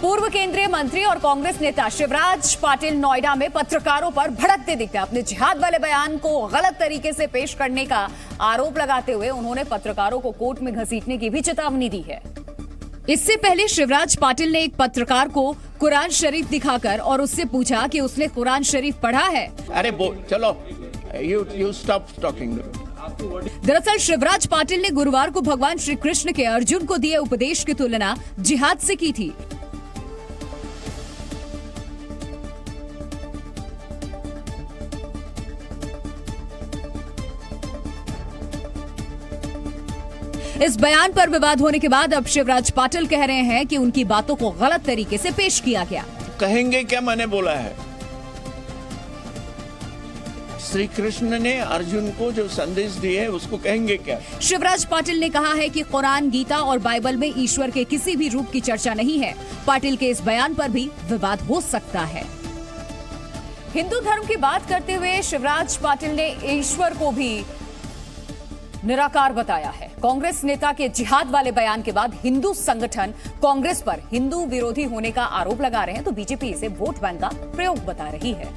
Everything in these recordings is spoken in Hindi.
पूर्व केंद्रीय मंत्री और कांग्रेस नेता शिवराज पाटिल नोएडा में पत्रकारों पर भड़कते दिखे। अपने जिहाद वाले बयान को गलत तरीके से पेश करने का आरोप लगाते हुए उन्होंने पत्रकारों को कोर्ट में घसीटने की भी चेतावनी दी है। इससे पहले शिवराज पाटिल ने एक पत्रकार को कुरान शरीफ दिखाकर और उससे पूछा कि उसने कुरान शरीफ पढ़ा है। अरे चलो यू स्टॉप टॉकिंग। दरअसल शिवराज पाटिल ने गुरुवार को भगवान श्री कृष्ण के अर्जुन को दिए उपदेश की तुलना जिहाद से की थी। इस बयान पर विवाद होने के बाद अब शिवराज पाटिल कह रहे हैं कि उनकी बातों को गलत तरीके से पेश किया गया। कहेंगे क्या मैंने बोला है? श्री कृष्ण ने अर्जुन को जो संदेश दिए है उसको कहेंगे क्या? शिवराज पाटिल ने कहा है कि कुरान, गीता और बाइबल में ईश्वर के किसी भी रूप की चर्चा नहीं है। पाटिल के इस बयान पर भी विवाद हो सकता है। हिंदू धर्म की बात करते हुए शिवराज पाटिल ने ईश्वर को भी निराकार बताया है। कांग्रेस नेता के जिहाद वाले बयान के बाद हिंदू संगठन कांग्रेस पर हिंदू विरोधी होने का आरोप लगा रहे हैं, तो बीजेपी इसे वोट बैंक का प्रयोग बता रही है।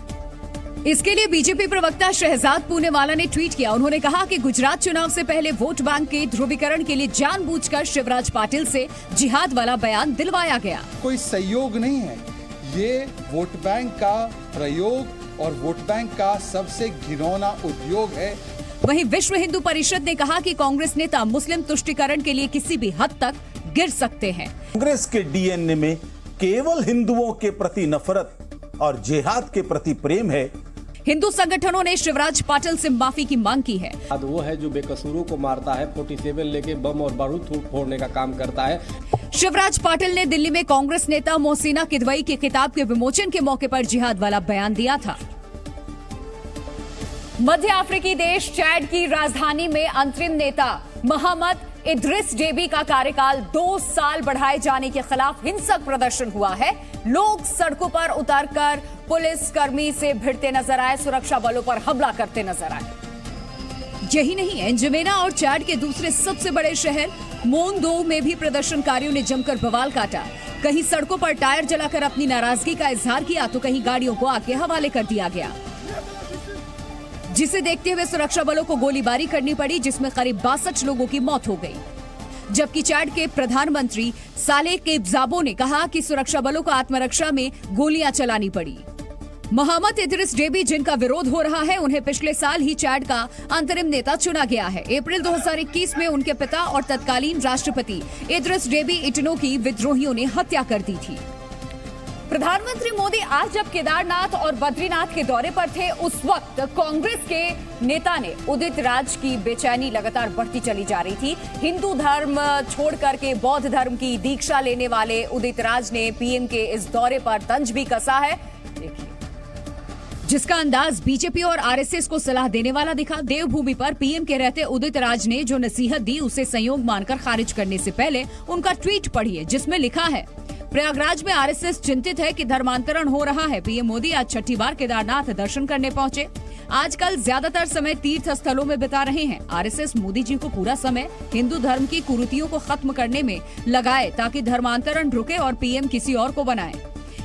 इसके लिए बीजेपी प्रवक्ता शहजाद पूनेवाला ने ट्वीट किया। उन्होंने कहा कि गुजरात चुनाव से पहले वोट बैंक के ध्रुवीकरण के लिए जानबूझकर शिवराज पाटिल से जिहाद वाला बयान दिलवाया गया। कोई सहयोग नहीं है, ये वोट बैंक का प्रयोग और वोट बैंक का सबसे घिनौना उद्योग है। वहीं विश्व हिंदू परिषद ने कहा कि कांग्रेस नेता मुस्लिम तुष्टीकरण के लिए किसी भी हद तक गिर सकते हैं। कांग्रेस के डीएनए में केवल हिंदुओं के प्रति नफरत और जिहाद के प्रति प्रेम है। हिंदू संगठनों ने शिवराज पाटिल से माफी की मांग की है। वो है जो बेकसूरों को मारता है, 47 लेके बम और बारूद फोड़ने का काम करता है। शिवराज पाटिल ने दिल्ली में कांग्रेस नेता मोहसिना किदवई के किताब के विमोचन के मौके पर जिहाद वाला बयान दिया था। मध्य अफ्रीकी देश चैड की राजधानी में अंतरिम नेता मोहम्मद इद्रिस डेबी का कार्यकाल 2 साल बढ़ाए जाने के खिलाफ हिंसक प्रदर्शन हुआ है। लोग सड़कों पर उतरकर पुलिस कर्मी से भिड़ते नजर आए, सुरक्षा बलों पर हमला करते नजर आए। यही नहीं, एंजमेना और चैड के दूसरे सबसे बड़े शहर मोनदो में भी प्रदर्शनकारियों ने जमकर बवाल काटा। कहीं सड़कों पर टायर जलाकर अपनी नाराजगी का इजहार किया, तो कहीं गाड़ियों को आग के हवाले कर दिया गया, जिसे देखते हुए सुरक्षा बलों को गोलीबारी करनी पड़ी, जिसमें करीब 62 लोगों की मौत हो गई। जबकि चैड के प्रधानमंत्री साले केबजाबो ने कहा कि सुरक्षा बलों को आत्मरक्षा में गोलियां चलानी पड़ी। मोहम्मद इद्रिस डेबी, जिनका विरोध हो रहा है, उन्हें पिछले साल ही चैड का अंतरिम नेता चुना गया है। अप्रैल 2021 में उनके पिता और तत्कालीन राष्ट्रपति इद्रिस डेबी इटनो की विद्रोहियों ने हत्या कर दी थी। प्रधानमंत्री मोदी आज जब केदारनाथ और बद्रीनाथ के दौरे पर थे, उस वक्त कांग्रेस के नेता ने उदित राज की बेचैनी लगातार बढ़ती चली जा रही थी। हिंदू धर्म छोड़ करके बौद्ध धर्म की दीक्षा लेने वाले उदित राज ने पीएम के इस दौरे पर तंज भी कसा है। देखिए, जिसका अंदाज बीजेपी और आरएसएस को सलाह देने वाला दिखा। देवभूमि पर पीएम के रहते उदित राज ने जो नसीहत दी, उसे संयोग मानकर खारिज करने से पहले उनका ट्वीट पढ़िए, जिसमें लिखा है, प्रयागराज में आरएसएस चिंतित है कि धर्मांतरण हो रहा है। पीएम मोदी आज 6ठी बार केदारनाथ दर्शन करने पहुंचे। आजकल ज्यादातर समय तीर्थ स्थलों में बिता रहे हैं। आरएसएस मोदी जी को पूरा समय हिंदू धर्म की कुरीतियों को खत्म करने में लगाए, ताकि धर्मांतरण रुके और पीएम किसी और को बनाए।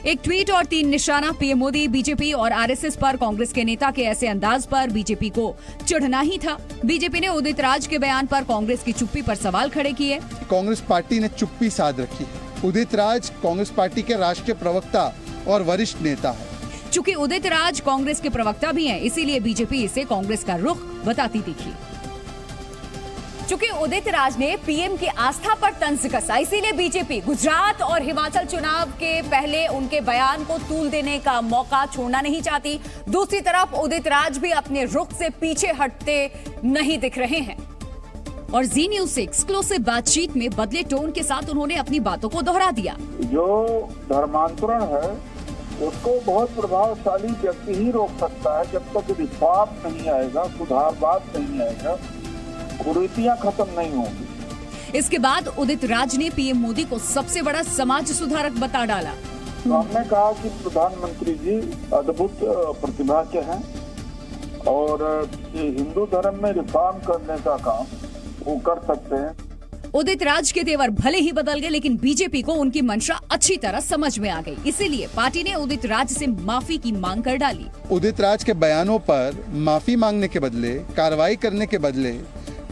एक ट्वीट और 3 निशाना। पीएम मोदी, बीजेपी और आरएसएस पर कांग्रेस के नेता के ऐसे अंदाज पर बीजेपी को चिढ़ना ही था। बीजेपी ने उदित राज के बयान पर कांग्रेस की चुप्पी पर सवाल खड़े किए। कांग्रेस पार्टी ने चुप्पी साध रखी है। उदित राज कांग्रेस पार्टी के राष्ट्रीय प्रवक्ता और वरिष्ठ नेता है। चूंकि उदित राज कांग्रेस के प्रवक्ता भी हैं, इसीलिए बीजेपी इसे कांग्रेस का रुख बताती दिखी। चूंकि उदित राज ने पीएम की आस्था पर तंज कसा, इसीलिए बीजेपी गुजरात और हिमाचल चुनाव के पहले उनके बयान को तूल देने का मौका छोड़ना नहीं चाहती। दूसरी तरफ उदित राज भी अपने रुख से पीछे हटते नहीं दिख रहे हैं। और जी न्यूज से एक्सक्लूसिव बातचीत में बदले टोन के साथ उन्होंने अपनी बातों को दोहरा दिया। जो धर्मांतरण है उसको बहुत प्रभावशाली व्यक्ति ही रोक सकता है, जब तक रिफॉर्म नहीं आएगा, सुधारवाद नहीं आएगा, कुरीतियां खत्म नहीं होंगी। इसके बाद उदित राज ने पीएम मोदी को सबसे बड़ा समाज सुधारक बता डाला। तो हमने कहा कि प्रधानमंत्री जी अद्भुत प्रतिभा के हैं और हिंदू धर्म में रिफॉर्म करने का काम वो कर सकते हैं। उदित राज के तेवर भले ही बदल गए, लेकिन बीजेपी को उनकी मंशा अच्छी तरह समझ में आ गई। इसीलिए पार्टी ने उदित राज से माफी की मांग कर डाली। उदित राज के बयानों पर माफी मांगने के बदले, कार्रवाई करने के बदले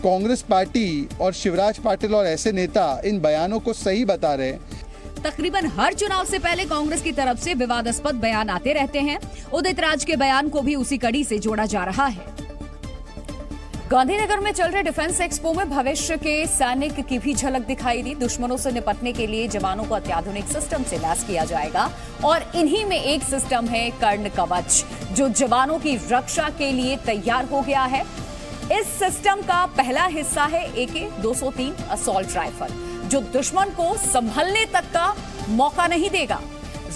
कांग्रेस पार्टी और शिवराज पाटिल और ऐसे नेता इन बयानों को सही बता रहे हैं। तकरीबन हर चुनाव से पहले कांग्रेस की तरफ से विवादास्पद बयान आते रहते हैं। उदित राज के बयान को भी उसी कड़ी से जोड़ा जा रहा है। गांधीनगर में चल रहे डिफेंस एक्सपो में भविष्य के सैनिक की भी झलक दिखाई दी। दुश्मनों से निपटने के लिए जवानों को अत्याधुनिक सिस्टम से लैस किया जाएगा और इन्हीं में एक सिस्टम है कर्ण कवच, जो जवानों की रक्षा के लिए तैयार हो गया है। इस सिस्टम का पहला हिस्सा है AK-203 असॉल्ट राइफल, जो दुश्मन को संभलने तक का मौका नहीं देगा।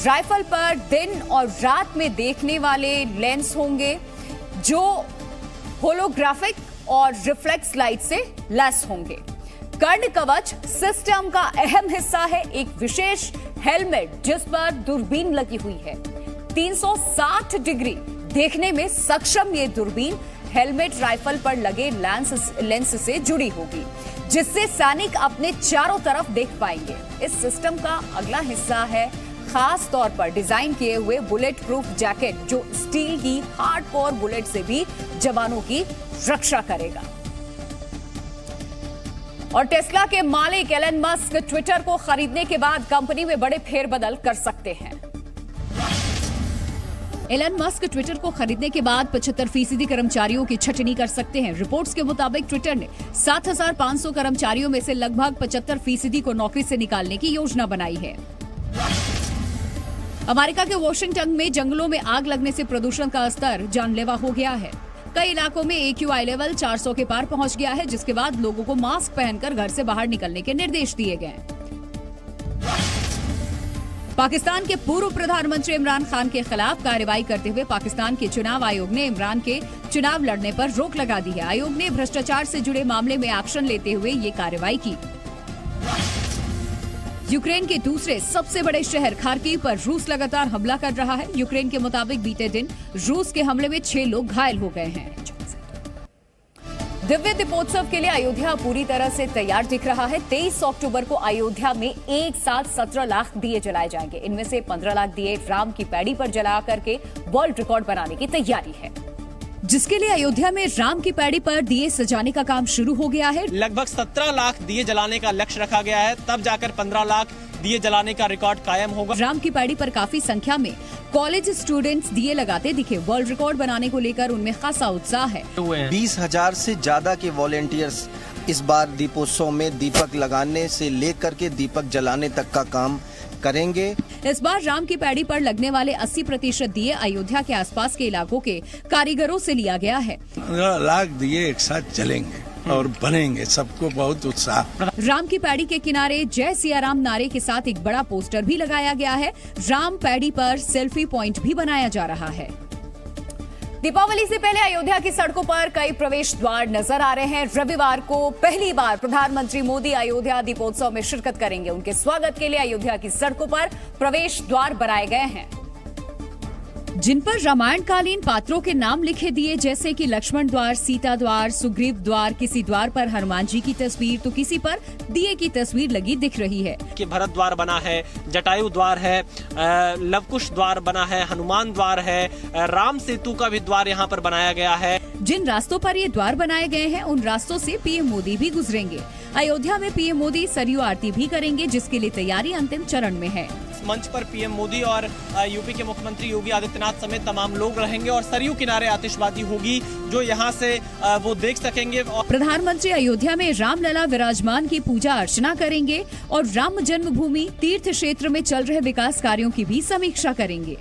राइफल पर दिन और रात में देखने वाले लेंस होंगे, जो होलोग्राफिक और रिफ्लेक्स लाइट से लैस होंगे। कर्ण कवच सिस्टम का अहम हिस्सा है एक विशेष हेलमेट, जिस पर दूरबीन लगी हुई है। 360 डिग्री देखने में सक्षम ये दूरबीन हेलमेट राइफल पर लगे लेंस से जुड़ी होगी, जिससे सैनिक अपने चारों तरफ देख पाएंगे। इस सिस्टम का अगला हिस्सा है खास तौर पर डिजाइन किए हुए बुलेट प्रूफ जैकेट, जो स्टील की हार्डकोर बुलेट से भी जवानों की रक्षा करेगा। और टेस्ला के मालिक एलन मस्क ट्विटर को खरीदने के बाद कंपनी में बड़े फेरबदल कर सकते हैं। एलन मस्क ट्विटर को खरीदने के बाद 75% कर्मचारियों की छटनी कर सकते हैं। रिपोर्ट्स के मुताबिक ट्विटर ने 7,500 कर्मचारियों में से लगभग 75% को नौकरी से निकालने की योजना बनाई है। अमेरिका के वॉशिंगटन में जंगलों में आग लगने से प्रदूषण का स्तर जानलेवा हो गया है। कई इलाकों में AQI लेवल 400 के पार पहुंच गया है, जिसके बाद लोगों को मास्क पहनकर घर से बाहर निकलने के निर्देश दिए गए। पाकिस्तान के पूर्व प्रधानमंत्री इमरान खान के खिलाफ कार्रवाई करते हुए पाकिस्तान के चुनाव आयोग ने इमरान के चुनाव लड़ने पर रोक लगा दी है। आयोग ने भ्रष्टाचार से जुड़े मामले में एक्शन लेते हुए ये कार्रवाई की। यूक्रेन के दूसरे सबसे बड़े शहर खार्किव पर रूस लगातार हमला कर रहा है। यूक्रेन के मुताबिक बीते दिन रूस के हमले में 6 लोग घायल हो गए हैं। दिव्य दीपोत्सव के लिए अयोध्या पूरी तरह से तैयार दिख रहा है। 23 अक्टूबर को अयोध्या में एक साथ 17 लाख दिए जलाए जाएंगे। इनमें से 15 लाख दिए राम की पैड़ी पर जला करके वर्ल्ड रिकॉर्ड बनाने की तैयारी है, जिसके लिए अयोध्या में राम की पैड़ी पर दिए सजाने का काम शुरू हो गया है। लगभग 17 लाख दिए जलाने का लक्ष्य रखा गया है, तब जाकर 15 लाख दिए जलाने का रिकॉर्ड कायम होगा। राम की पैड़ी पर काफी संख्या में कॉलेज स्टूडेंट्स दिए लगाते दिखे। वर्ल्ड रिकॉर्ड बनाने को लेकर उनमें खासा उत्साह है। 20,000 से ज्यादा के वॉलेंटियर्स इस बार दीपोत्सव में दीपक लगाने से लेकर के दीपक जलाने तक का काम करेंगे। इस बार राम की पैड़ी पर लगने वाले 80% दिए अयोध्या के आसपास के इलाकों के कारीगरों से लिया गया है। 15 लाख दिए एक साथ जलेंगे और बनेंगे, सबको बहुत उत्साह। राम की पैड़ी के किनारे जय सिया राम नारे के साथ एक बड़ा पोस्टर भी लगाया गया है। राम पैड़ी पर सेल्फी पॉइंट भी बनाया जा रहा है। दीपावली से पहले अयोध्या की सड़कों पर कई प्रवेश द्वार नजर आ रहे हैं। रविवार को पहली बार प्रधानमंत्री मोदी अयोध्या दीपोत्सव में शिरकत करेंगे। उनके स्वागत के लिए अयोध्या की सड़कों पर प्रवेश द्वार बनाए गए हैं, जिन पर रामायणकालीन पात्रों के नाम लिखे दिए, जैसे कि लक्ष्मण द्वार, सीता द्वार, सुग्रीव द्वार। किसी द्वार पर हनुमान जी की तस्वीर तो किसी पर दिए की तस्वीर लगी दिख रही है। कि भरत द्वार बना है, जटायु द्वार है, लवकुश द्वार बना है, हनुमान द्वार है, राम सेतु का भी द्वार यहाँ पर बनाया गया है। जिन रास्तों पर ये द्वार बनाए गए हैं, उन रास्तों से पीएम मोदी भी गुजरेंगे। अयोध्या में पीएम मोदी सरयू आरती भी करेंगे, जिसके लिए तैयारी अंतिम चरण में है। मंच पर पीएम मोदी और यूपी के मुख्यमंत्री योगी आदित्यनाथ समेत तमाम लोग रहेंगे और सरयू किनारे आतिशबाजी होगी, जो यहाँ से वो देख सकेंगे। प्रधानमंत्री अयोध्या में रामलला विराजमान की पूजा अर्चना करेंगे और राम जन्मभूमि तीर्थ क्षेत्र में चल रहे विकास कार्यों की भी समीक्षा करेंगे।